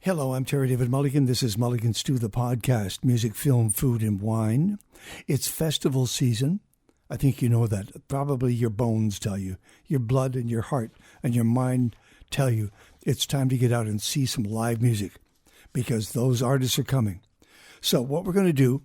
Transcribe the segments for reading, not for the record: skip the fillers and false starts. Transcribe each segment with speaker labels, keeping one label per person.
Speaker 1: Hello, I'm Terry David Mulligan. This is Mulligan Stew, the podcast, music, film, food, and wine. It's festival season. I think you know that. Probably your bones tell you, your blood and your heart and your mind tell you it's time to get out and see some live music because those artists are coming. So what we're going to do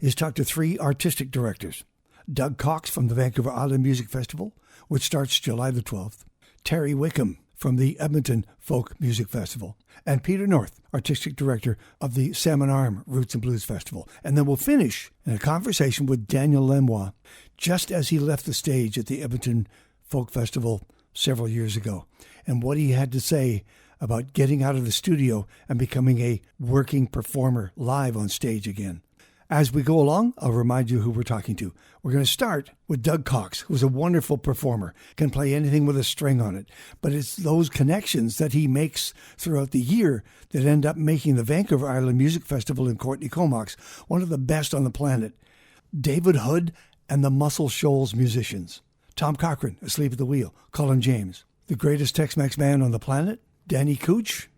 Speaker 1: is talk to three artistic directors. Doug Cox from the Vancouver Island Music Festival, which starts July the 12th. Terry Wickham from the Edmonton Folk Music Festival. And Peter North, artistic director of the Salmon Arm Roots and Blues Festival. And then we'll finish in a conversation with Daniel Lanois, just as he left the stage at the Edmonton Folk Festival several years ago, and what he had to say about getting out of the studio and becoming a working performer live on stage again. As we go along, I'll remind you who we're talking to. We're going to start with Doug Cox, who's a wonderful performer, can play anything with a string on it. But it's those connections that he makes throughout the year that end up making the Vancouver Island Music Festival in Courtney Comox one of the best on the planet. David Hood and the Muscle Shoals musicians. Tom Cochran, asleep at the wheel. Colin James, the greatest Tex-Mex band on the planet. Danny Cooch,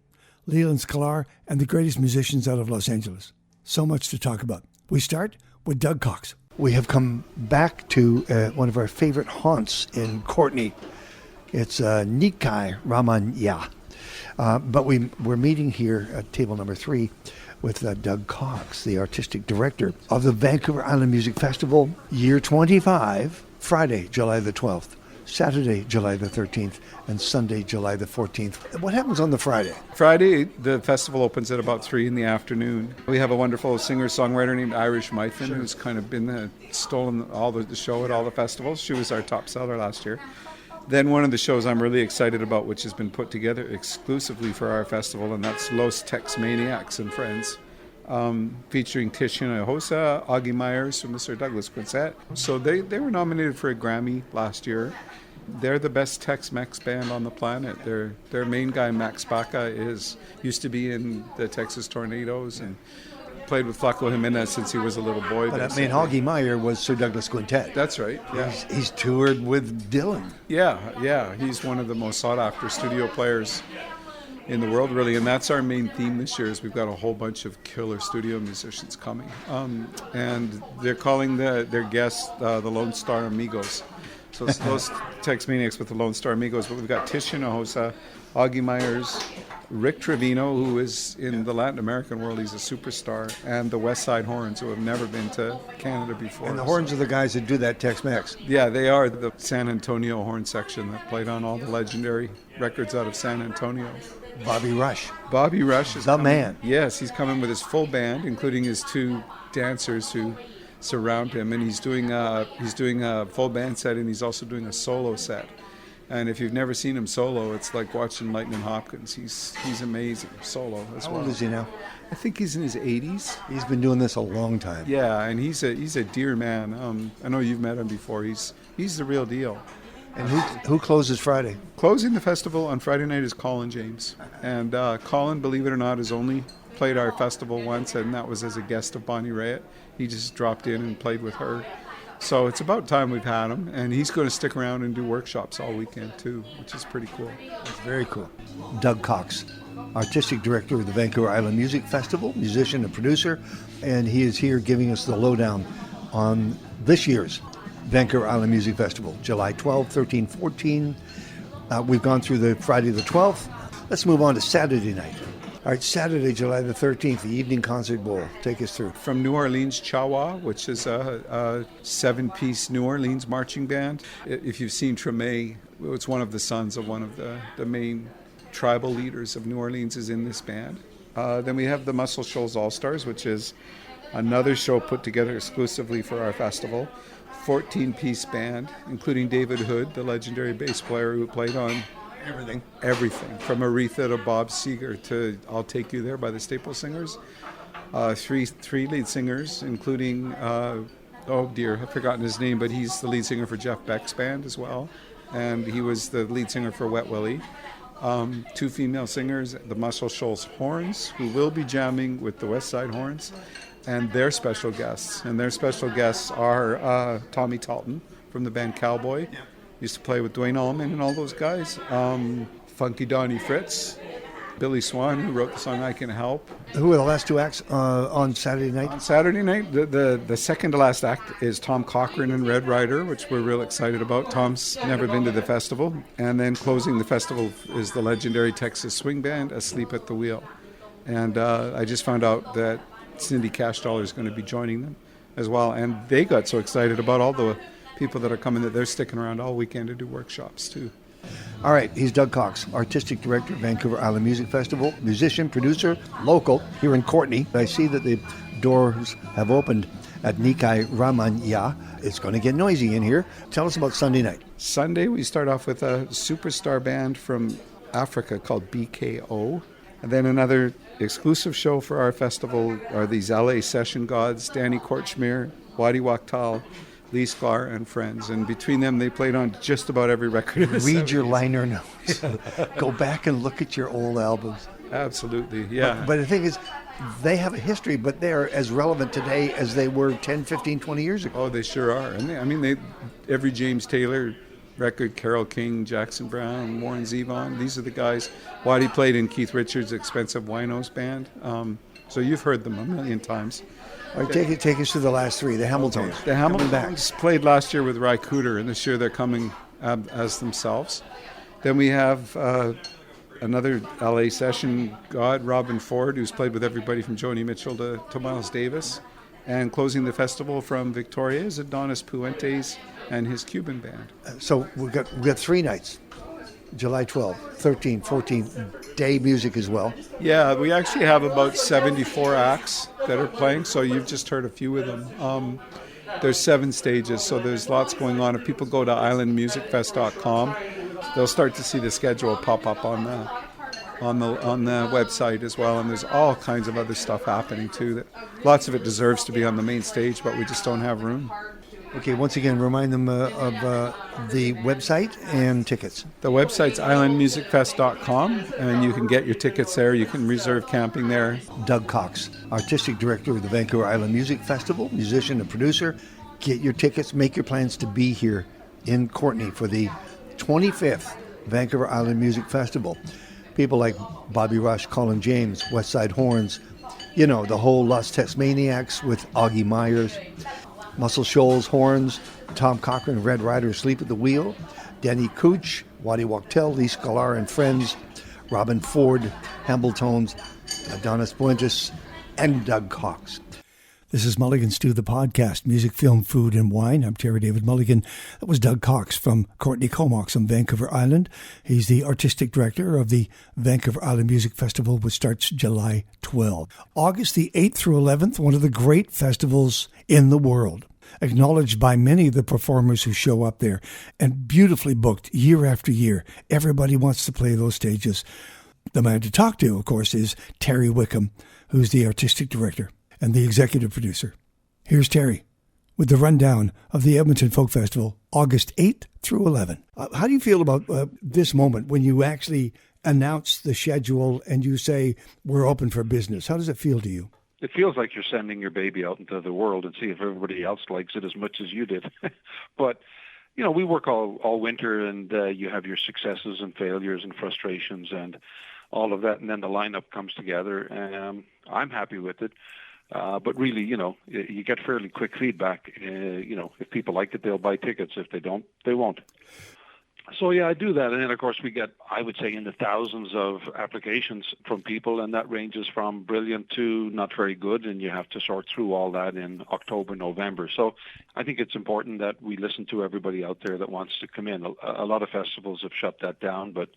Speaker 1: Leland Sklar, and the greatest musicians out of Los Angeles. So much to talk about. We start with Doug Cox. We have come back to one of our favorite haunts in Courtney. It's Nikai Ramanya. But we're meeting here at table number 3 with Doug Cox, the artistic director of the Vancouver Island Music Festival, year 25, Friday, July the 12th. Saturday, July the 13th, and Sunday, July the 14th. What happens on the Friday?
Speaker 2: Friday, the festival opens at about 3 in the afternoon. We have a wonderful singer-songwriter named Irish Mythen, who's kind of been stolen all the show at all the festivals. She was our top seller last year. Then one of the shows I'm really excited about, which has been put together exclusively for our festival, and that's Los Tex Maniacs and Friends. Featuring Tish Hinojosa, Augie Myers from the Sir Douglas Quintet. So they were nominated for a Grammy last year. They're the best Tex-Mex band on the planet. Their main guy, Max Baca, used to be in the Texas Tornadoes and played with Flaco Jimenez since he was a little boy.
Speaker 1: But Augie Meyer was Sir Douglas Quintet.
Speaker 2: That's right, yeah.
Speaker 1: He's toured with Dylan.
Speaker 2: Yeah. He's one of the most sought-after studio players in the world, really, and that's our main theme this year. Is we've got a whole bunch of killer studio musicians coming, and they're calling their guests the Lone Star Amigos. So it's those Tex Maniacs with the Lone Star Amigos. But we've got Tish Hinojosa, Augie Myers, Rick Trevino, who is in the Latin American world. He's a superstar, and the West Side Horns, who have never been to Canada before.
Speaker 1: And the Horns are the guys that do that Tex-Mex.
Speaker 2: Yeah, they are the San Antonio horn section that played on all the legendary records out of San Antonio.
Speaker 1: Bobby Rush
Speaker 2: is
Speaker 1: the
Speaker 2: coming.
Speaker 1: Man.
Speaker 2: Yes, he's coming with his full band, including his 2 dancers who surround him, and he's doing a full band set, and he's also doing a solo set. And if you've never seen him solo, it's like watching Lightning Hopkins. He's amazing solo as well.
Speaker 1: How old is he now?
Speaker 2: I think he's in his 80s.
Speaker 1: He's been doing this a long time.
Speaker 2: Yeah, and he's a dear man. I know you've met him before. He's the real deal.
Speaker 1: And who closes Friday?
Speaker 2: Closing the festival on Friday night is Colin James. And Colin, believe it or not, has only played our festival once, and that was as a guest of Bonnie Raitt. He just dropped in and played with her. So it's about time we've had him, and he's going to stick around and do workshops all weekend too, which is pretty cool.
Speaker 1: That's very cool. Doug Cox, artistic director of the Vancouver Island Music Festival, musician and producer, and he is here giving us the lowdown on this year's Vancouver Island Music Festival, July 12, 13, 14. We've gone through the Friday the 12th. Let's move on to Saturday night. All right, Saturday, July the 13th, the Evening Concert Bowl. Take us through.
Speaker 2: From New Orleans, Chawa, which is a 7-piece New Orleans marching band. If you've seen Treme, it's one of the sons of one of the main tribal leaders of New Orleans is in this band. Then we have the Muscle Shoals All-Stars, which is another show put together exclusively for our festival. 14-piece band, including David Hood, the legendary bass player who played on everything from Aretha to Bob Seger to I'll Take You There by the Staple Singers. Three lead singers, including I've forgotten his name, but he's the lead singer for Jeff Beck's band as well, and he was the lead singer for Wet Willie. 2 female singers, the Muscle Shoals Horns, who will be jamming with the West Side Horns, and their special guests. And their special guests are Tommy Talton from the band Cowboy. Used to play with Dwayne Allman and all those guys. Funky Donnie Fritz, Billy Swan, who wrote the song I Can Help.
Speaker 1: Who are the last two acts on Saturday night?
Speaker 2: On Saturday night, the second to last act is Tom Cochrane and Red Rider, which we're real excited about. Tom's never been to the festival. And then closing the festival is the legendary Texas Swing Band, Asleep at the Wheel. And I just found out that Cindy Cashdollar is going to be joining them as well. And they got so excited about all the people that are coming that they're sticking around all weekend to do workshops too.
Speaker 1: All right, he's Doug Cox, Artistic Director of Vancouver Island Music Festival, musician, producer, local, here in Courtenay. I see that the doors have opened at Nikai Ramanya. It's going to get noisy in here. Tell us about Sunday night.
Speaker 2: Sunday, we start off with a superstar band from Africa called BKO. And then another exclusive show for our festival are these LA session gods, Danny Korchmir, Wadi Waktal, Lee Sklar, and friends. And between them, they played on just about every record.
Speaker 1: Read your liner notes. Go back and look at your old albums.
Speaker 2: Absolutely, yeah.
Speaker 1: But the thing is, they have a history, but they're as relevant today as they were 10, 15, 20 years ago.
Speaker 2: Oh, they sure are. And every James Taylor record, Carole King, Jackson Browne, Warren Zevon, these are the guys. Waddy played in Keith Richards' Expensive Winos band. So you've heard them a million times.
Speaker 1: All right, take us to the last three, the Hamiltons.
Speaker 2: Okay. The Hamiltons played last year with Ry Cooder, and this year they're coming as themselves. Then we have another LA session god, Robin Ford, who's played with everybody from Joni Mitchell to Miles Davis. And closing the festival from Victoria is Adonis Puentes and his Cuban band.
Speaker 1: So we've got 3 nights. July 12th, 13th, 14th, day music as well.
Speaker 2: Yeah, we actually have about 74 acts that are playing, so you've just heard a few of them. There's 7 stages, so there's lots going on. If people go to islandmusicfest.com, they'll start to see the schedule pop up on the website as well, and there's all kinds of other stuff happening too. Lots of it deserves to be on the main stage, but we just don't have room.
Speaker 1: Okay, once again, remind them of the website and tickets.
Speaker 2: The website's islandmusicfest.com, and you can get your tickets there. You can reserve camping there.
Speaker 1: Doug Cox, Artistic Director of the Vancouver Island Music Festival, musician and producer. Get your tickets, make your plans to be here in Courtenay for the 25th Vancouver Island Music Festival. People like Bobby Rush, Colin James, West Side Horns, the whole Lost Text Maniacs with Augie Myers, Muscle Shoals, Horns, Tom Cochrane, Red Rider, Sleep at the Wheel, Danny Cooch, Wadi Waktel, Lee Sklar and Friends, Robin Ford, Hamiltons, Adonis Puentes, and Doug Cox. This is Mulligan Stew, the podcast, music, film, food, and wine. I'm Terry David Mulligan. That was Doug Cox from Courtenay Comox on Vancouver Island. He's the artistic director of the Vancouver Island Music Festival, which starts July 12. August the 8th through 11th, one of the great festivals in the world, acknowledged by many of the performers who show up there, and beautifully booked year after year. Everybody wants to play those stages. The man to talk to, of course, is Terry Wickham, who's the artistic director and the executive producer. Here's Terry with the rundown of the Edmonton Folk Festival, August 8th through 11th. How do you feel about this moment when you actually announce the schedule and you say, we're open for business? How does it feel to you?
Speaker 3: It feels like you're sending your baby out into the world and see if everybody else likes it as much as you did. But, we work all winter, and you have your successes and failures and frustrations and all of that, and then the lineup comes together. I'm happy with it. But really, you get fairly quick feedback. If people like it, they'll buy tickets. If they don't, they won't. So, yeah, I do that. And then, of course, we get, I would say, in the thousands of applications from people, and that ranges from brilliant to not very good, and you have to sort through all that in October, November. So I think it's important that we listen to everybody out there that wants to come in. A lot of festivals have shut that down, but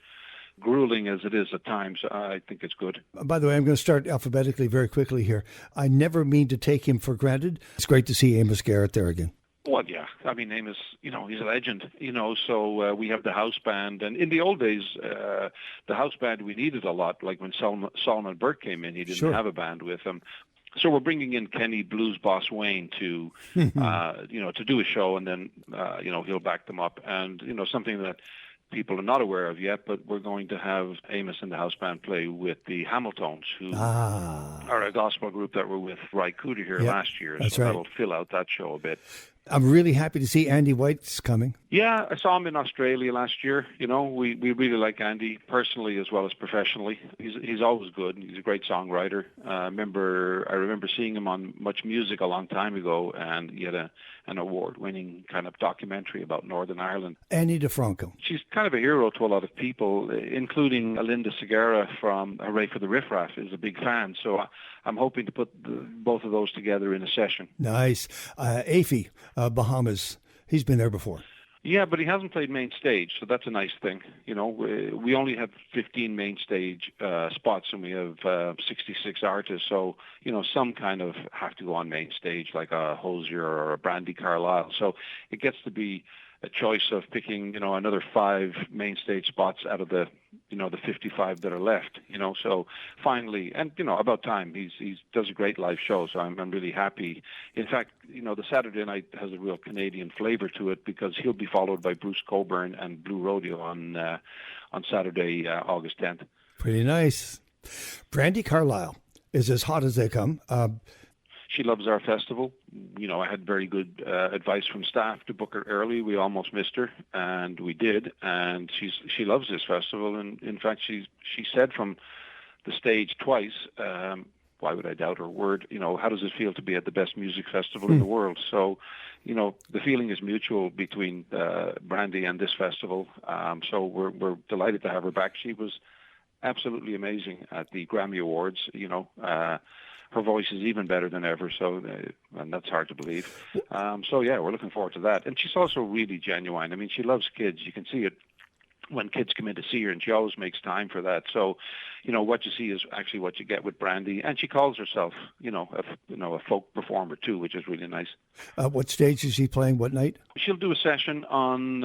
Speaker 3: grueling as it is at times, I think it's good.
Speaker 1: By the way, I'm going to start alphabetically very quickly here. I never mean to take him for granted. It's great to see Amos Garrett there again.
Speaker 3: Well, yeah. I mean, Amos, he's a legend, so we have the house band. And in the old days, the house band, we needed a lot. Like when Solomon Burke came in, he didn't have a band with him. So we're bringing in Kenny Blues Boss Wayne to, to do a show, and then, he'll back them up. And, something that people are not aware of yet, but we're going to have Amos and the house band play with the Hamiltons, who are a gospel group that were with Ry Cooder here last year.
Speaker 1: That's
Speaker 3: so
Speaker 1: right.
Speaker 3: That'll fill out that show a bit.
Speaker 1: I'm really happy to see Andy White's coming.
Speaker 3: Yeah, I saw him in Australia last year. You know, we really like Andy personally as well as professionally. He's always good. He's a great songwriter. I remember seeing him on Much Music a long time ago, and he had an award-winning kind of documentary about Northern Ireland.
Speaker 1: Annie DeFranco.
Speaker 3: She's kind of a hero to a lot of people, including Linda Segura from Hooray for the Riff Raff is a big fan. So I'm hoping to put both of those together in a session.
Speaker 1: Nice. Afi, Bahamas, he's been there before.
Speaker 3: Yeah, but he hasn't played main stage, so that's a nice thing. You know, we only have 15 main stage spots, and we have 66 artists. So, you know, some kind of have to go on main stage, like a Hosier or a Brandy Carlisle. So it gets to be a choice of picking, you know, another 5 main stage spots out of the 55 that are left, you know. So finally, and, you know, about time, he does a great live show, so I'm really happy. In fact, you know, the Saturday night has a real Canadian flavor to it because he'll be followed by Bruce Cockburn and Blue Rodeo on Saturday, August 10th.
Speaker 1: Pretty nice. Brandy Carlisle is as hot as they come.
Speaker 3: She loves our festival. You know, I had very good advice from staff to book her early. We almost missed her, and we did. And she loves this festival. And in fact, she said from the stage twice, why would I doubt her word? You know, how does it feel to be at the best music festival in the world? So, you know, the feeling is mutual between Brandy and this festival. So we're delighted to have her back. She was absolutely amazing at the Grammy Awards. You know, her voice is even better than ever, so and that's hard to believe. So yeah, we're looking forward to that. And she's also really genuine. I mean, she loves kids. You can see it when kids come in to see her, and she always makes time for that. So, you know, what you see is actually what you get with Brandy, and she calls herself, a folk performer too, which is really nice.
Speaker 1: What stage is she playing? What night?
Speaker 3: She'll do a session on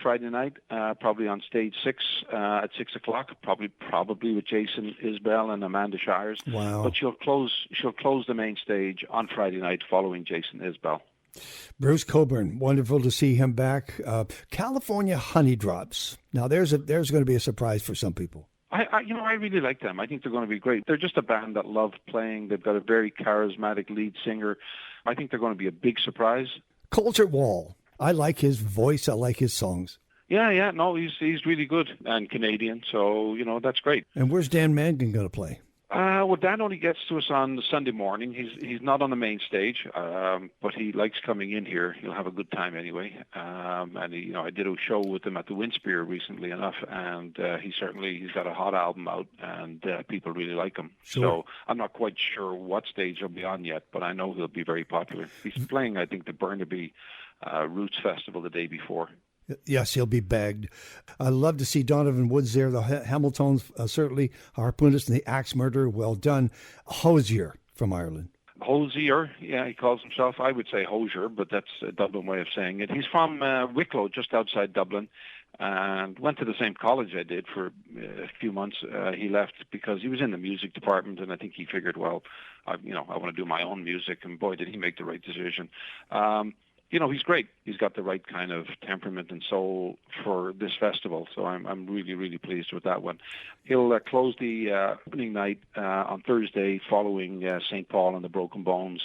Speaker 3: Friday night, probably on stage 6 at 6 o'clock, probably with Jason Isbell and Amanda Shires.
Speaker 1: Wow!
Speaker 3: But she'll close the main stage on Friday night, following Jason Isbell.
Speaker 1: Bruce Cockburn, wonderful to see him back. California Honey Drops. Now, there's going to be a surprise for some people.
Speaker 3: I really like them. I think they're going to be great. They're just a band that love playing. They've got a very charismatic lead singer. I think they're going to be a big surprise.
Speaker 1: Coulter Wall. I like his voice. I like his songs.
Speaker 3: Yeah. No, he's really good and Canadian. So, you know, that's great.
Speaker 1: And where's Dan Mangan going to play?
Speaker 3: Well, Dan only gets to us on the Sunday morning. He's not on the main stage, but he likes coming in here. He'll have a good time anyway. And I did a show with him at the Winspear recently enough, and he's got a hot album out, and people really like him.
Speaker 1: Sure.
Speaker 3: So I'm not quite sure what stage he'll be on yet, but I know he'll be very popular. He's playing, I think, the Burnaby Roots Festival the day before.
Speaker 1: Yes, he'll be bagged. I'd love to see Donovan Woods there. The Hamiltons, certainly. Harpoonist and the Axe Murderer, well done. Hosier from Ireland.
Speaker 3: Hosier, yeah, he calls himself. I would say Hosier, but that's a Dublin way of saying it. He's from Wicklow, just outside Dublin, and went to the same college I did for a few months. He left because he was in the music department, and I think he figured, well, I want to do my own music, and boy, did he make the right decision. He's great. He's got the right kind of temperament and soul for this festival, so I'm really, really pleased with that one. He'll close the opening night on Thursday following St. Paul and the Broken Bones,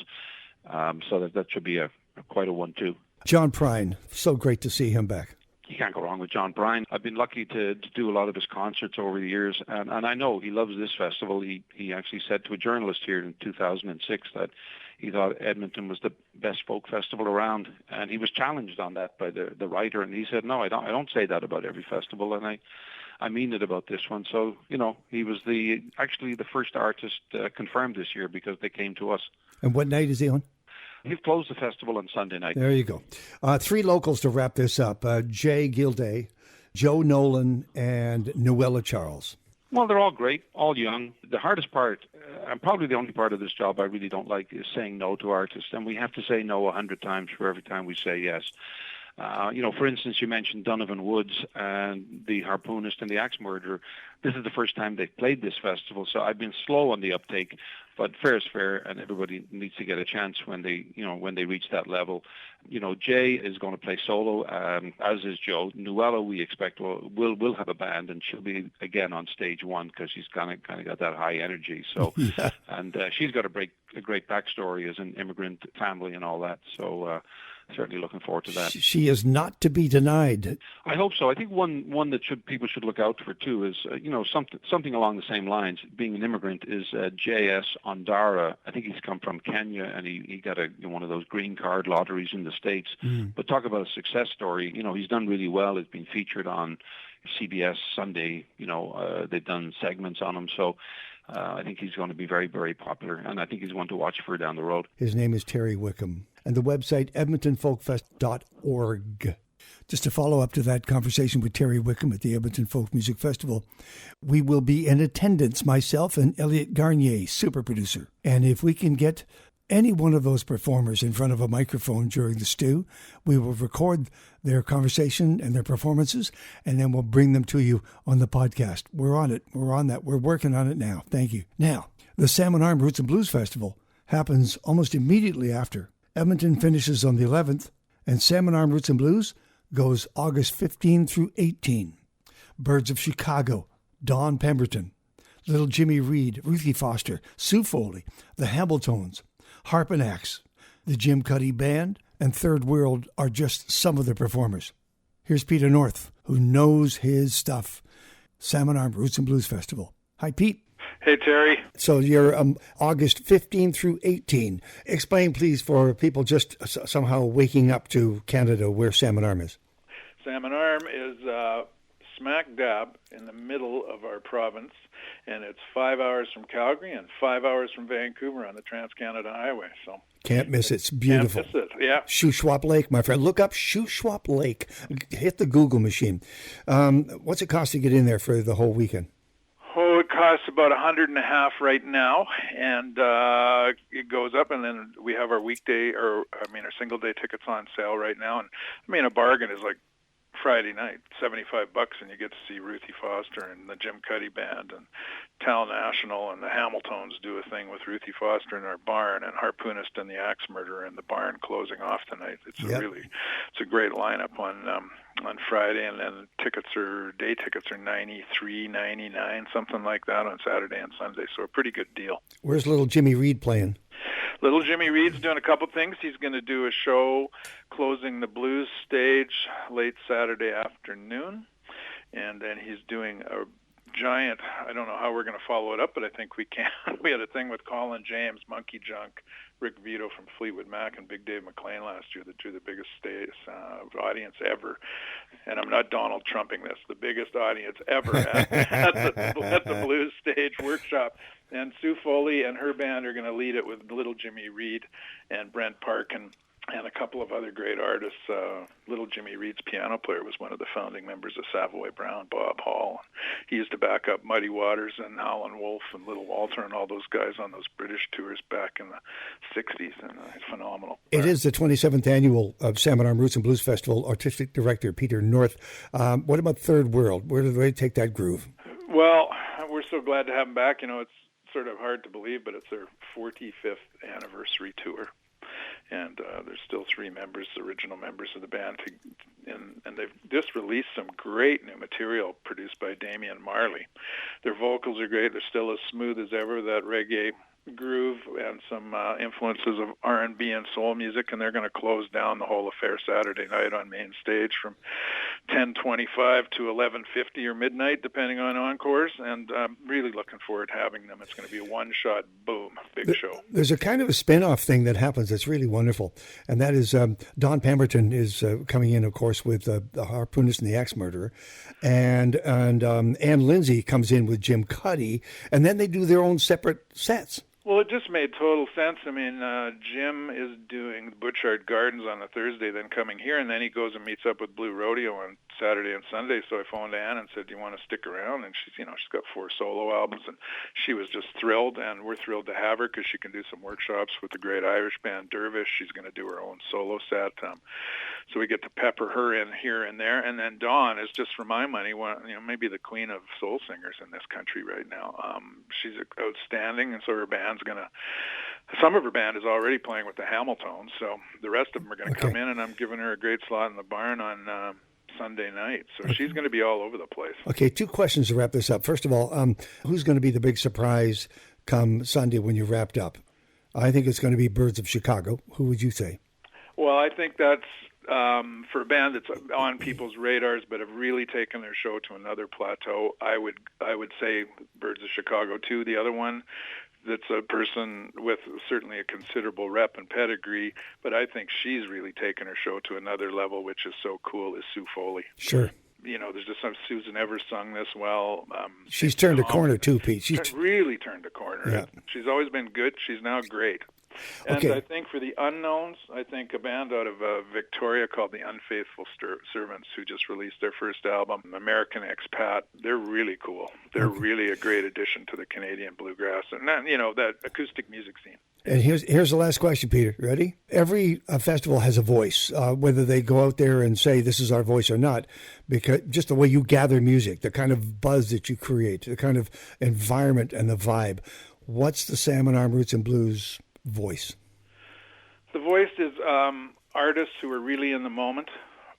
Speaker 3: so that should be quite a one, too.
Speaker 1: John Prine, so great to see him back.
Speaker 3: You can't go wrong with John Prine. I've been lucky to do a lot of his concerts over the years, and I know he loves this festival. He actually said to a journalist here in 2006 that he thought Edmonton was the best folk festival around, and he was challenged on that by the writer, and he said, no, I don't say that about every festival, and I mean it about this one. So, he was actually the first artist confirmed this year because they came to us.
Speaker 1: And what night is he on?
Speaker 3: He'll close the festival on Sunday night.
Speaker 1: There you go. 3 locals to wrap this up. Jay Gilday, Joe Nolan, and Noella Charles.
Speaker 3: Well, they're all great, all young. The hardest part, and probably the only part of this job I really don't like, is saying no to artists. And we have to say no 100 times for every time we say yes. For instance, you mentioned Donovan Woods and the Harpoonist and the Axe Murderer. This is the first time they've played this festival, so I've been slow on the uptake. But fair is fair, and everybody needs to get a chance when they reach that level. Jay is going to play solo, as is Joe. Noella, we expect will have a band, and she'll be again on stage 1 because she's kind of got that high energy. So, yeah. And she's got a great backstory as an immigrant family and all that. So certainly looking forward to that.
Speaker 1: She is not to be denied.
Speaker 3: I hope so. I think one that people should look out for too is something along the same lines. Being an immigrant is J.S. Ondara. I think he's come from Kenya, and he got one of those green card lotteries in the States. But talk about a success story. He's done really well. It's been featured on CBS Sunday. They've done segments on him. So I think he's going to be very, very popular, and I think he's one to watch for down the road.
Speaker 1: His name is Terry Wickham, and the website edmontonfolkfest.org. Just to follow up to that conversation with Terry Wickham at the Edmonton Folk Music Festival, we will be in attendance, myself and Elliot Garnier, super producer. And if we can get any one of those performers in front of a microphone during the stew, we will record their conversation and their performances, and then we'll bring them to you on the podcast. We're on it. We're on that. We're working on it now. Thank you. Now, the Salmon Arm Roots and Blues Festival happens almost immediately after. Edmonton finishes on the 11th, and Salmon Arm Roots and Blues goes August 15 through 18. Birds of Chicago, Don Pemberton, Little Jimmy Reed, Ruthie Foster, Sue Foley, the Hamiltones, Harp and Axe, the Jim Cuddy Band, and Third World are just some of the performers. Here's Peter North, who knows his stuff. Salmon Arm Roots and Blues Festival. Hi, Pete.
Speaker 4: Hey, Terry.
Speaker 1: So you're August 15 through 18. Explain, please, for people just somehow waking up to Canada where Salmon Arm is.
Speaker 4: Salmon Arm is smack dab in the middle of our province, and it's 5 hours from Calgary and 5 hours from Vancouver on the Trans-Canada Highway. So
Speaker 1: can't miss it. It's beautiful.
Speaker 4: Can't miss it, yeah.
Speaker 1: Shuswap Lake, my friend. Look up Shuswap Lake. Hit the Google machine. What's it cost to get in there for the whole weekend?
Speaker 4: Oh, it costs about $150 right now, and it goes up, and then we have our our single-day tickets on sale right now, and a bargain is like Friday night, $75, and you get to see Ruthie Foster and the Jim Cuddy Band and Tal National, and the Hamiltones do a thing with Ruthie Foster in our barn, and Harpoonist and the Axe Murderer in the barn closing off tonight. It's a great lineup on Friday, and then day tickets are $93.99, something like that on Saturday and Sunday. So a pretty good deal.
Speaker 1: Where's Little Jimmy Reed playing?
Speaker 4: Little Jimmy Reed's doing a couple things. He's going to do a show closing the blues stage late Saturday afternoon, and then he's doing a giant, I don't know how we're going to follow it up, but I think we can. We had a thing with Colin James, Monkey Junk, Rick Vito from Fleetwood Mac, and Big Dave McLean last year that drew the biggest audience ever. And I'm not Donald Trumping this, the biggest audience ever at the Blues Stage Workshop. And Sue Foley and her band are going to lead it with Little Jimmy Reed and Brent Parkin and a couple of other great artists. Little Jimmy Reed's piano player was one of the founding members of Savoy Brown, Bob Hall. He used to back up Muddy Waters and Alan Wolfe and Little Walter and all those guys on those British tours back in the 60s, and it's phenomenal.
Speaker 1: It is the 27th annual Salmon Arm Roots and Blues Festival. Artistic Director Peter North. What about Third World? Where do they take that groove?
Speaker 4: Well, we're so glad to have them back. It's sort of hard to believe, but it's their 45th anniversary tour. And there's still three members, original members of the band, and they've just released some great new material produced by Damian Marley. Their vocals are great. They're still as smooth as ever, that reggae groove, and some influences of R&B and soul music, and they're going to close down the whole affair Saturday night on main stage from 10:25 to 11:50 or midnight, depending on encores, and I'm really looking forward to having them. It's going to be a one-shot, boom, big show.
Speaker 1: There's a kind of a spin-off thing that happens that's really wonderful, and that is Don Pemberton is coming in, of course, with the Harpoonist and the Axe Murderer, and Ann Lindsay comes in with Jim Cuddy, and then they do their own separate sets.
Speaker 4: Well, it just made total sense. I mean, Jim is doing Butchart Gardens on a Thursday, then coming here, and then he goes and meets up with Blue Rodeo on Saturday and Sunday. So I phoned Ann and said, "Do you want to stick around?" And she's got 4 solo albums, and she was just thrilled, and we're thrilled to have her because she can do some workshops with the great Irish band Dervish. She's going to do her own solo set, so we get to pepper her in here and there. And then Dawn is, just for my money, maybe the queen of soul singers in this country right now. She's outstanding, and so her band. Some of her band is already playing with the Hamiltones, so the rest of them are going to come in, and I'm giving her a great slot in the barn on Sunday night. So she's going to be all over the place. Okay, 2 questions to wrap this up. First of all, who's going to be the big surprise come Sunday when you're wrapped up? I think it's going to be Birds of Chicago. Who would you say? Well, I think that's for a band that's on people's radars, but have really taken their show to another plateau. I would say Birds of Chicago too. The other one, that's a person with certainly a considerable rep and pedigree, but I think she's really taken her show to another level, which is so cool, is Sue Foley.
Speaker 1: Sure.
Speaker 4: You know, there's just some Susan ever sung this well.
Speaker 1: She's turned a corner too, Pete. She's
Speaker 4: really turned a corner.
Speaker 1: Yeah.
Speaker 4: She's always been good. She's now great. And
Speaker 1: Okay.
Speaker 4: I think for the unknowns, I think a band out of Victoria called the Unfaithful Servants, who just released their first album, American Expat. They're really cool. They're really a great addition to the Canadian bluegrass and that acoustic music scene.
Speaker 1: And here's the last question, Peter. Ready? Every festival has a voice, whether they go out there and say this is our voice or not, because just the way you gather music, the kind of buzz that you create, the kind of environment and the vibe. What's the Salmon Arm Roots and Blues voice?
Speaker 4: The voice is artists who are really in the moment,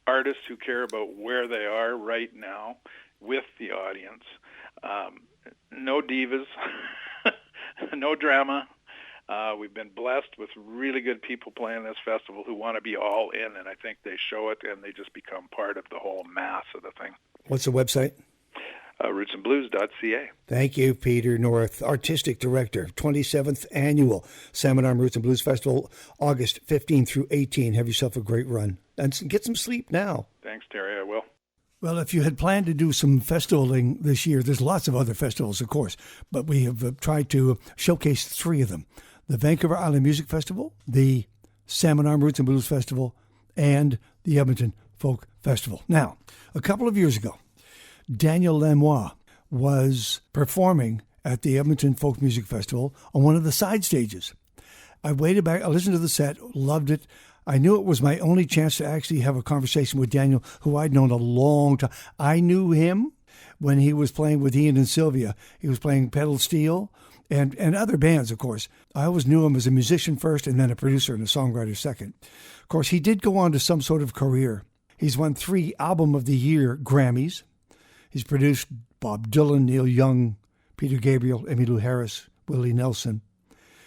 Speaker 4: artists who care about where they are right now with the audience. No divas, no drama. We've been blessed with really good people playing this festival who want to be all in, and I think they show it, and they just become part of the whole mass of the thing.
Speaker 1: What's the website?
Speaker 4: Rootsandblues.ca.
Speaker 1: Thank you, Peter North, Artistic Director, 27th Annual Salmon Arm Roots and Blues Festival, August 15 through 18. Have yourself a great run. And get some sleep now.
Speaker 4: Thanks, Terry. I will.
Speaker 1: Well, if you had planned to do some festivaling this year, there's lots of other festivals, of course, but we have tried to showcase 3 of them. The Vancouver Island Music Festival, the Salmon Arm Roots and Blues Festival, and the Edmonton Folk Festival. Now, a couple of years ago, Daniel Lanois was performing at the Edmonton Folk Music Festival on one of the side stages. I waited back, I listened to the set, loved it. I knew it was my only chance to actually have a conversation with Daniel, who I'd known a long time. I knew him when he was playing with Ian and Sylvia. He was playing pedal steel and other bands, of course. I always knew him as a musician first and then a producer and a songwriter second. Of course, he did go on to some sort of career. He's won 3 Album of the Year Grammys. He's produced Bob Dylan, Neil Young, Peter Gabriel, Emmylou Harris, Willie Nelson.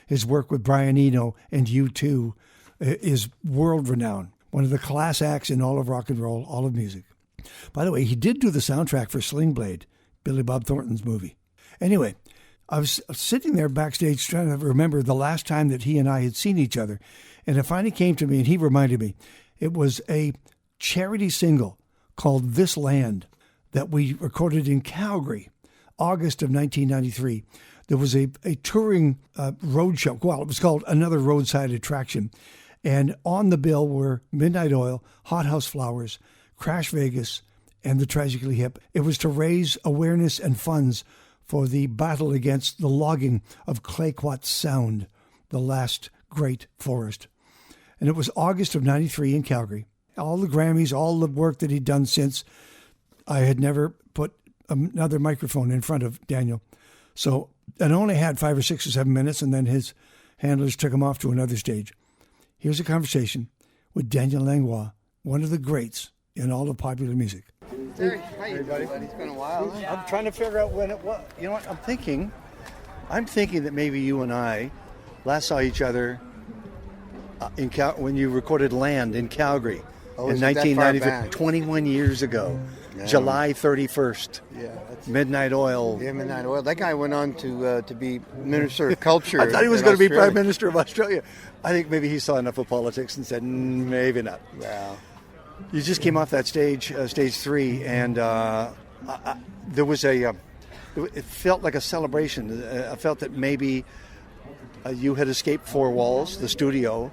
Speaker 1: His work with Brian Eno and U2 is world-renowned, one of the class acts in all of rock and roll, all of music. By the way, he did do the soundtrack for Sling Blade, Billy Bob Thornton's movie. Anyway, I was sitting there backstage trying to remember the last time that he and I had seen each other, and it finally came to me, and he reminded me. It was a charity single called This Land that we recorded in Calgary, August of 1993. There was a touring road show. Well, it was called Another Roadside Attraction. And on the bill were Midnight Oil, Hot House Flowers, Crash Vegas, and the Tragically Hip. It was to raise awareness and funds for the battle against the logging of Clayoquot Sound, the last great forest. And it was August of 93 in Calgary. All the Grammys, all the work that he'd done since, I had never put another microphone in front of Daniel. So it only had 5 or 6 or 7 minutes, and then his handlers took him off to another stage. Here's a conversation with Daniel Langlois, one of the greats in all of popular music.
Speaker 5: Hey, how you doing, buddy? It's been a while. Huh?
Speaker 1: I'm trying to figure out when it was. You know what? I'm thinking that maybe you and I last saw each other when you recorded Land in Calgary in 1993, 21 years ago. Yeah. July 31st.
Speaker 5: Yeah.
Speaker 1: Midnight Oil.
Speaker 5: Yeah, Midnight Oil. That guy went on to be Minister of Culture.
Speaker 1: I thought he was going to be Prime Minister of Australia. I think maybe he saw enough of politics and said, maybe not.
Speaker 5: Wow.
Speaker 1: You just came off that stage 3, and there was it felt like a celebration. I felt that maybe you had escaped 4 walls, the studio,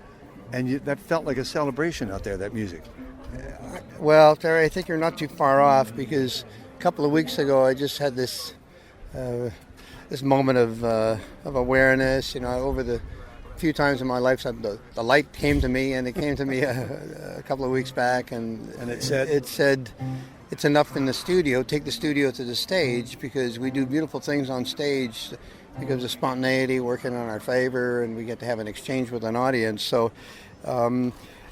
Speaker 1: and that felt like a celebration out there, that music.
Speaker 5: Well, Terry, I think you're not too far off, because a couple of weeks ago I just had this moment of awareness. You know, over the few times in my life, the light came to me, and it came to me a couple of weeks back, and it said, it's enough in the studio. Take the studio to the stage, because we do beautiful things on stage because of spontaneity working in our favor, and we get to have an exchange with an audience. So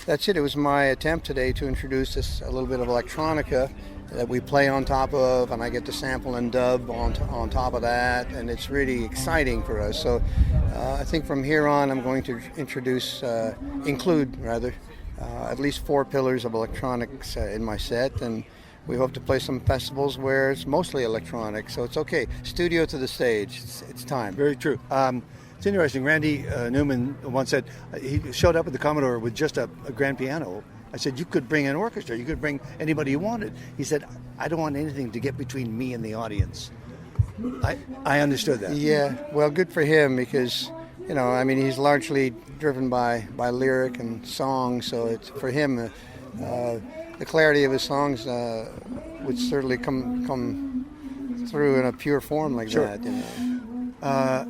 Speaker 5: that's it. It was my attempt today to introduce a little bit of electronica that we play on top of, and I get to sample and dub on top of that, and it's really exciting for us. So I think from here on I'm going to include at least 4 pillars of electronics in my set, and we hope to play some festivals where it's mostly electronic, so it's okay. Studio to the stage, it's time.
Speaker 1: Very true. It's interesting. Randy Newman once said he showed up at the Commodore with just a grand piano. I said, you could bring an orchestra. You could bring anybody you wanted. He said, I don't want anything to get between me and the audience. I understood that.
Speaker 5: Yeah, well, good for him because, he's largely driven by lyric and song, so it's for him, the clarity of his songs would certainly come through in a pure form like
Speaker 1: sure.
Speaker 5: that.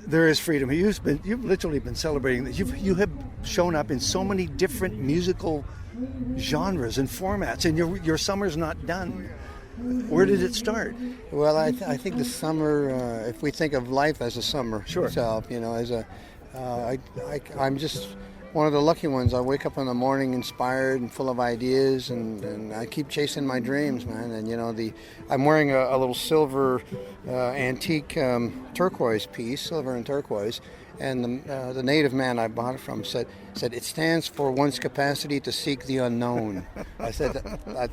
Speaker 1: There is freedom. You've literally been celebrating that. You have shown up in so many different musical genres and formats, and your summer's not done. Where did it start?
Speaker 5: Well, I think the summer, if we think of life as a summer
Speaker 1: sure.
Speaker 5: itself, I'm just one of the lucky ones. I wake up in the morning inspired and full of ideas, and I keep chasing my dreams, man. And I'm wearing a little silver antique turquoise piece, silver and turquoise, and the native man I bought it from said it stands for one's capacity to seek the unknown. I said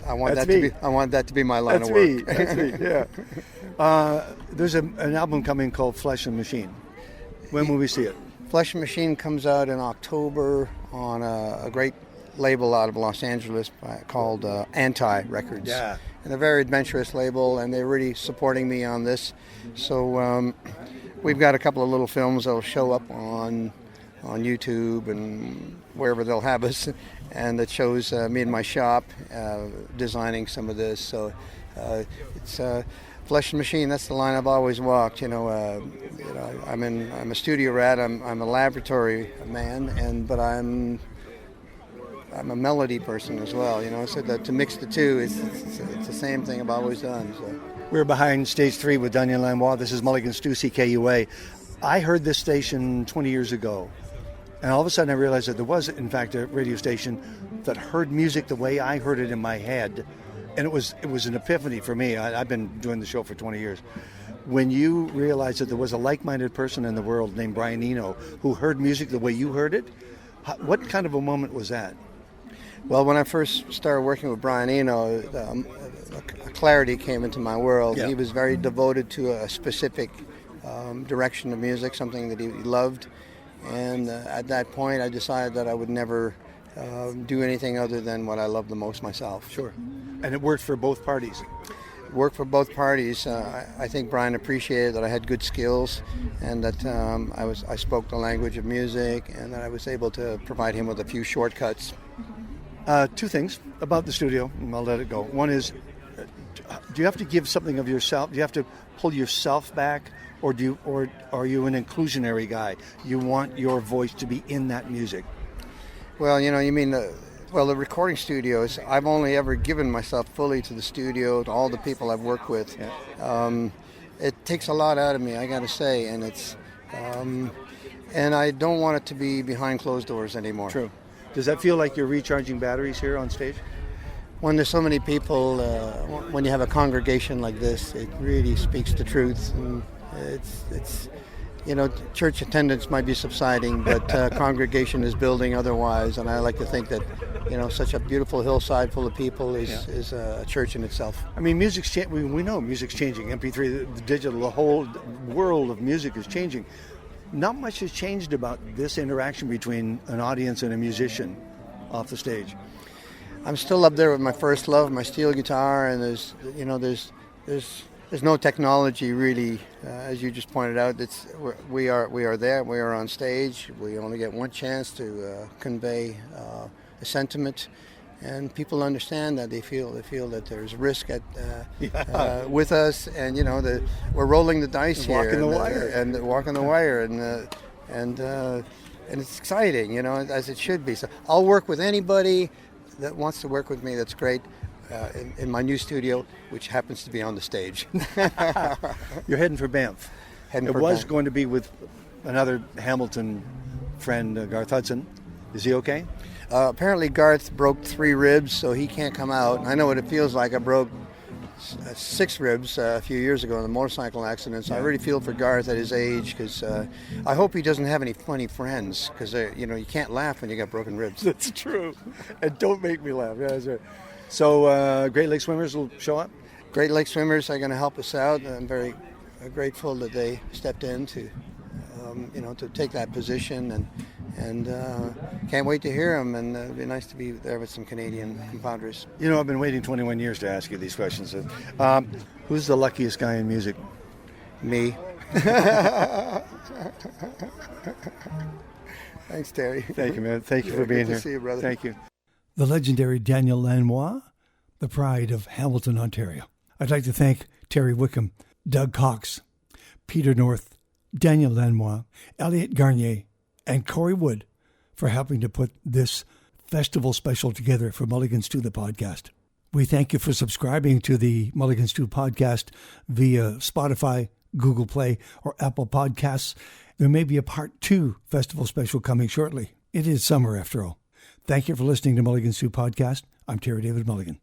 Speaker 5: I want that to be my line of work.
Speaker 1: That's me. Yeah. There's an album coming called Flesh and Machine. When will we see it?
Speaker 5: Flesh and Machine comes out in October on a great label out of Los Angeles called Anti Records.
Speaker 1: Yeah.
Speaker 5: And a very adventurous label, and they're really supporting me on this. So we've got a couple of little films that'll show up on YouTube and wherever they'll have us, and it shows me in my shop designing some of this. So it's Flesh and Machine. That's the line I've always walked. I'm a studio rat. I'm a laboratory man, but I'm a melody person as well. So that to mix the two, it's the same thing I've always done. So.
Speaker 1: We're behind stage 3 with Daniel Lanois. This is Mulligan Stew, CKUA. I heard this station 20 years ago, and all of a sudden I realized that there was, in fact, a radio station that heard music the way I heard it in my head. And it was an epiphany for me. I've been doing the show for 20 years. When you realized that there was a like-minded person in the world named Brian Eno who heard music the way you heard it, what kind of a moment was that?
Speaker 5: Well, when I first started working with Brian Eno, a clarity came into my world.
Speaker 1: Yeah.
Speaker 5: He was very devoted to a specific direction of music, something that he loved. And at that point, I decided that I would never do anything other than what I love the most myself.
Speaker 1: Sure. And it worked for both parties.
Speaker 5: Worked for both parties. I think Brian appreciated that I had good skills, and that I spoke the language of music, and that I was able to provide him with a few shortcuts.
Speaker 1: 2 things about the studio, and I'll let it go. One is, do you have to give something of yourself? Do you have to pull yourself back, or are you an inclusionary guy? You want your voice to be in that music?
Speaker 5: Well, you mean the recording studios, I've only ever given myself fully to the studio, to all the people I've worked with. Yeah. It takes a lot out of me, I got to say, and it's and I don't want it to be behind closed doors anymore.
Speaker 1: True. Does that feel like you're recharging batteries here on stage?
Speaker 5: When there's so many people, when you have a congregation like this, it really speaks the truth. And it's church attendance might be subsiding, but congregation is building otherwise. And I like to think that, such a beautiful hillside full of people is a church in itself.
Speaker 1: I mean, music's we know music's changing. MP3, the digital, the whole world of music is changing. Not much has changed about this interaction between an audience and a musician off the stage.
Speaker 5: I'm still up there with my first love, my steel guitar, and there's no technology really, as you just pointed out. We are there. We are on stage. We only get one chance to convey a sentiment, and people understand that. They feel that there's risk with us, and we're rolling the dice here,
Speaker 1: walking the wire,
Speaker 5: and it's exciting, as it should be. So I'll work with anybody that wants to work with me. That's great. In my new studio, which happens to be on the stage.
Speaker 1: You're heading for Banff. Going to be with another Hamilton friend, Garth Hudson. Is he okay?
Speaker 5: Apparently Garth broke 3 ribs, so he can't come out. I know what it feels like. I broke 6 ribs a few years ago in a motorcycle accident. So I really feel for Garth at his age, because I hope he doesn't have any funny friends, because you can't laugh when you got broken ribs.
Speaker 1: That's true. And don't make me laugh. Yeah, that's right. So Great Lake swimmers will show up?
Speaker 5: Great Lake swimmers are going to help us out. I'm very grateful that they stepped in to take that position, and can't wait to hear them, and it'd be nice to be there with some Canadian compadres.
Speaker 1: I've been waiting 21 years to ask you these questions. Who's the luckiest guy in music?
Speaker 5: Me. Thanks, Terry.
Speaker 1: Thank you, man. Thank you for being
Speaker 5: good
Speaker 1: here.
Speaker 5: To see you, brother.
Speaker 1: Thank you. The legendary Daniel Lanois, the pride of Hamilton, Ontario. I'd like to thank Terry Wickham, Doug Cox, Peter North, Daniel Lanois, Elliot Garnier, and Corey Wood for helping to put this festival special together for Mulligan Stew, the podcast. We thank you for subscribing to the Mulligan Stew podcast via Spotify, Google Play, or Apple Podcasts. There may be a part 2 festival special coming shortly. It is summer, after all. Thank you for listening to Mulligan Stew podcast. I'm Terry David Mulligan.